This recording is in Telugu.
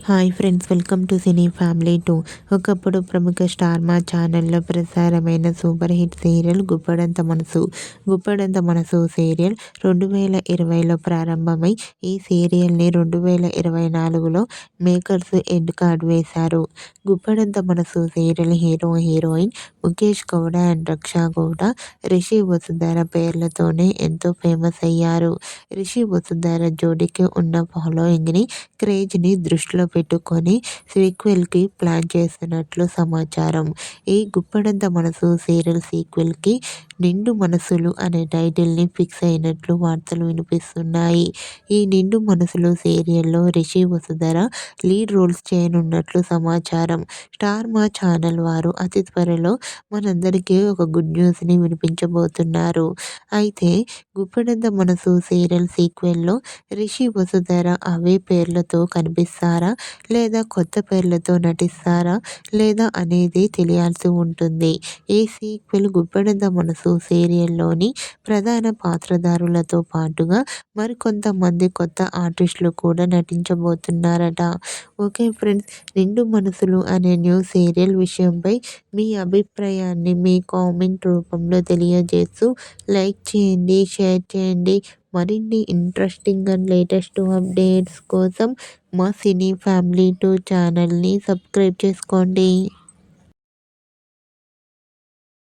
Hi friends, welcome to cine family 2. ఒకప్పుడు ప్రముఖ స్టార్ మా ఛానల్లో ప్రసారమైన super hit serial Guppedantha Manasu serial 2020లో ప్రారంభమై ఈ సీరియల్ని 2024లో మేకర్స్ ఎండ్ కార్డ్ వేశారు. Guppedantha Manasu serial heroine Mukesh Gowda and Raksha Gowda, Rishi Vasundhara పేర్లతోనే ఎంతో ఫేమస్ అయ్యారు. రిషి వసుంధర జోడీకి ఉన్న ఫాలోయింగ్ని, క్రేజ్ని దృష్టిలో పెట్టుకొని సీక్వెల్కి ప్లాన్ చేస్తున్నట్లు సమాచారం. ఈ గుప్పడంత మనసు సీరియల్ సీక్వెల్కి నిండు మనసులు అనే టైటిల్ని ఫిక్స్ అయినట్లు వార్తలు వినిపిస్తున్నాయి. ఈ నిండు మనసులు సీరియల్లో రిషి వసుంధర లీడ్ రోల్స్ చేయనున్నట్లు సమాచారం. స్టార్ మా ఛానల్ వారు అతి త్వరలో మనందరికీ ఒక గుడ్ న్యూస్ని వినిపించబోతున్నారు. అయితే గుప్పడంత మనసు సీరియల్ సీక్వెల్లో రిషి వసుంధర అవే పేర్లతో కనిపిస్తారా, లేదా కొత్త పేర్లతో నటిస్తారా లేదా అనేది తెలియాల్సి ఉంటుంది. ఈ సీక్వెల్ గుప్పడంత మనసు సీరియల్లోని ప్రధాన పాత్రధారులతో పాటుగా మరికొంతమంది కొత్త ఆర్టిస్టులు కూడా నటించబోతున్నారట. ఓకే ఫ్రెండ్స్, నిండు మనసులు అనే న్యూ సీరియల్ విషయంపై మీ అభిప్రాయాన్ని మీ కామెంట్ రూపంలో తెలియజేస్తూ లైక్ చేయండి, షేర్ చేయండి. మరిన్ని ఇంట్రెస్టింగ్ అండ్ లేటెస్ట్ అప్డేట్స్ కోసం మా సినీ ఫ్యామిలీ 2 ఛానల్ని సబ్స్క్రైబ్ చేసుకోండి.